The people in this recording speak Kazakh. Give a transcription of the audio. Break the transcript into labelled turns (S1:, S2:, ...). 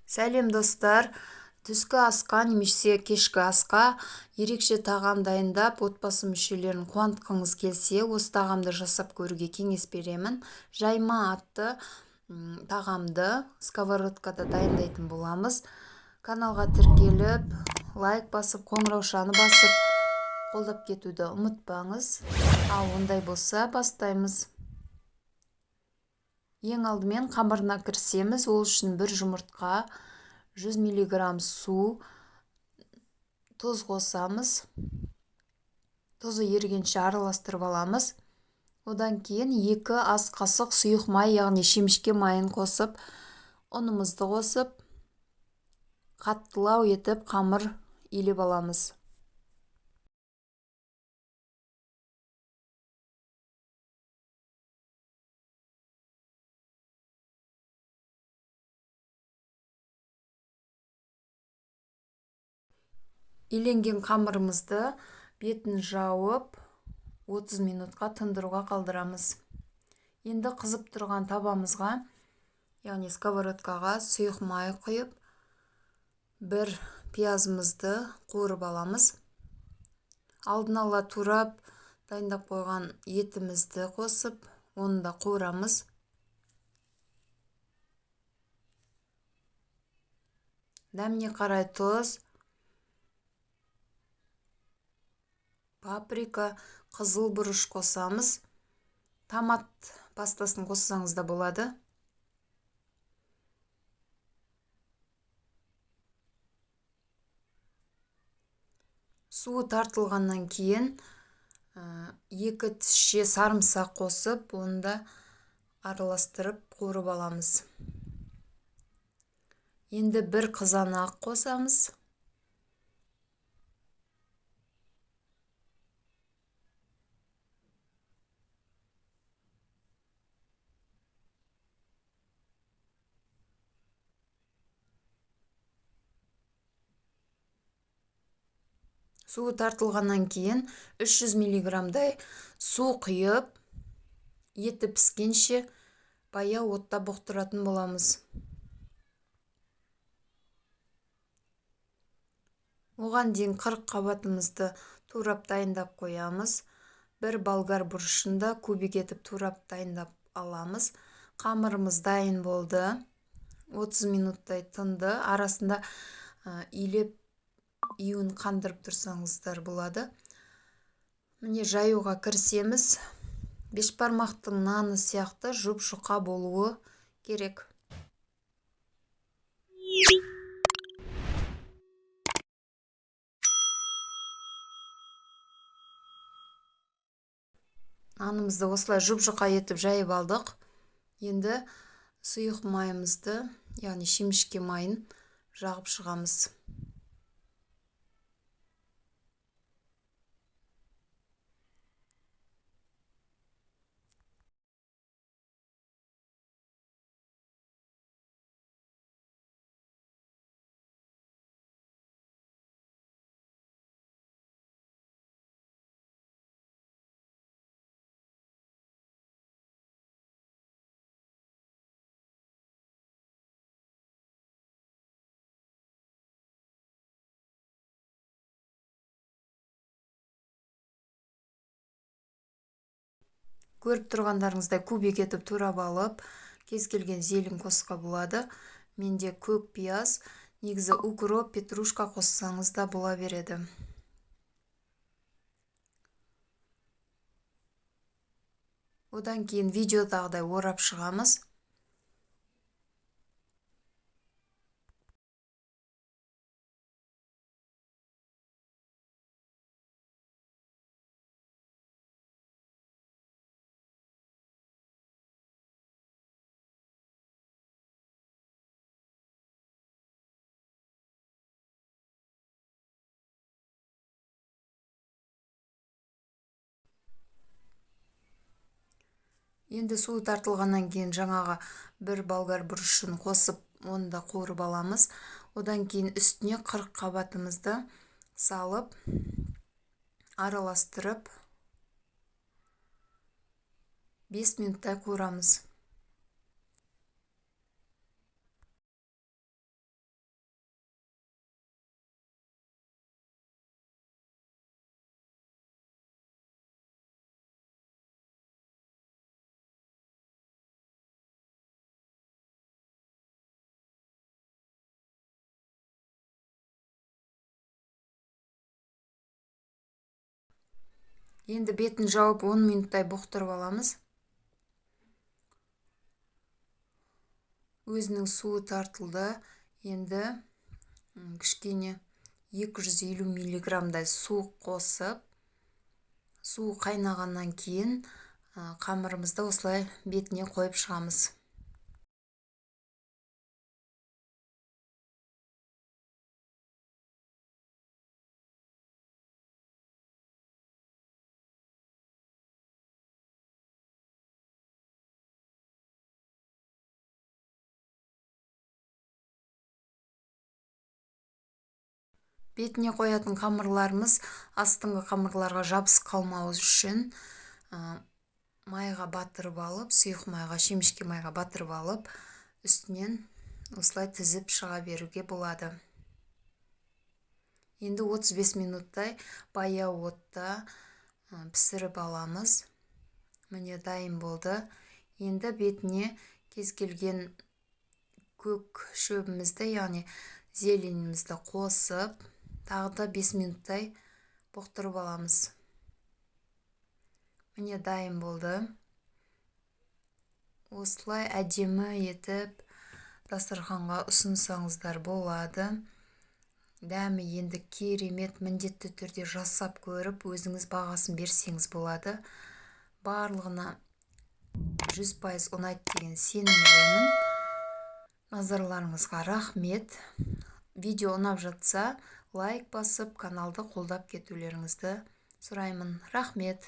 S1: Сәлем достар, түскі асқа немесе кешкі асқа ерекше тағам дайындап отбасы мүшелерін қуантқыңыз келсе, осы тағамды жасап көруге кеңес беремін. Жайма атты тағамды сковородкада дайындайтын боламыз. Каналға тіркеліп, лайк басып, қоңыраушаны басып, қолдап кетуді ұмытпаңыз. Ал ондай болса, бастаймыз. Ең алдымен қамырына кірісеміз. Ол үшін бір жұмыртқа, 100 мг су, тұз қосамыз. Тұзы ерігенше араластырып аламыз. Одан кейін 2 ас қасық сұйық май, яғни шемішке майын қосып, ұнымызды қосып, қаттылау етіп қамыр илеп аламыз. Иленген қамырымызды бетін жауып 30 минутқа тындыруға қалдырамыз. Енді қызып тұрған табамызға, яғни сковородкаға сұйық май құйып, бір пиязымызды қуырып аламыз. Алдын ала турап дайындап қойған етімізді қосып, оны да қуырамыз. Дәміне қарай тұз, паприка, қызыл бұрыш қосамыз. Томат пастасын қоссаңыз да болады. Суы тартылғаннан кейін 2 тісше сарымсақ қосып, оны да араластырып қуырып аламыз. Енді бір қызанақ қосамыз. Суы тартылғаннан кейін 300 мг-дай су құйып, еті піскенше баяу отта бұқтыратын боламыз. Оған дейін 40 қабатымызды турап дайындап қоямыз. Бір болгар бұрышында кубик етіп турап дайындап аламыз. Қамырымыз дайын болды. 30 минуттай тынды. Арасында илеп июін қандырып тұрсаңыздар болады. Міне жаюға кірісеміз. Бешбармақтың наны сияқты жұп-жұқа болуы керек. Нанымызды осылай жұп-жұқа етіп жайып алдық. Енді сұйық майымызды, яғни шемішке майын жағып шығамыз. Көріп тұрғандарыңыздай кубик етіп турап алып, кез келген зелень қосқа болады. Менде көк пияз, негізі укроп, петрушка қоссаңыз да бола береді. Одан кейін видеодағыдай орап шығамыз. Енді суы тартылғаннан кейін жаңаға бір болгар бұрышын қосып, оны да қуырып аламыз. Одан кейін үстіне 40 қабатымызды салып, араластырып, 5 минуттай қуырамыз. Енді бетін жауып 10 минуттай бұқтырып аламыз. Өзінің суы тартылды. Енді кішкене 250 миллиграмдай су қосып, су қайнағаннан кейін қамырымызды осылай бетіне қойып шығамыз. Бетіне қоятын қамырларымыз астыңғы қамырларға жабысып қалмауы үшін майға батырып алып, сұйық майға, шемішке майға батырып алып, үстінен осылай тізіп шыға беруге болады. Енді 35 минуттай баяу отта пісіріп аламыз. Міне дайын болды. Енді бетіне кез келген көк шөбімізді, яғни зеленімізді қосып, тағы да 5 минуттай бұқтырып аламыз. Міне дайын болды. Осылай әдемі етіп дастарханға ұсынсаңыздар болады. Дәмі енді керемет, міндетті түрде жасап көріп, өзіңіз бағасын берсеңіз болады. Барлығына 100% ұнайды деген сенімдемін. Назарларыңызға рахмет. Видео ұнап жатса, лайк басып, каналды қолдап кетулеріңізді сұраймын. Рахмет.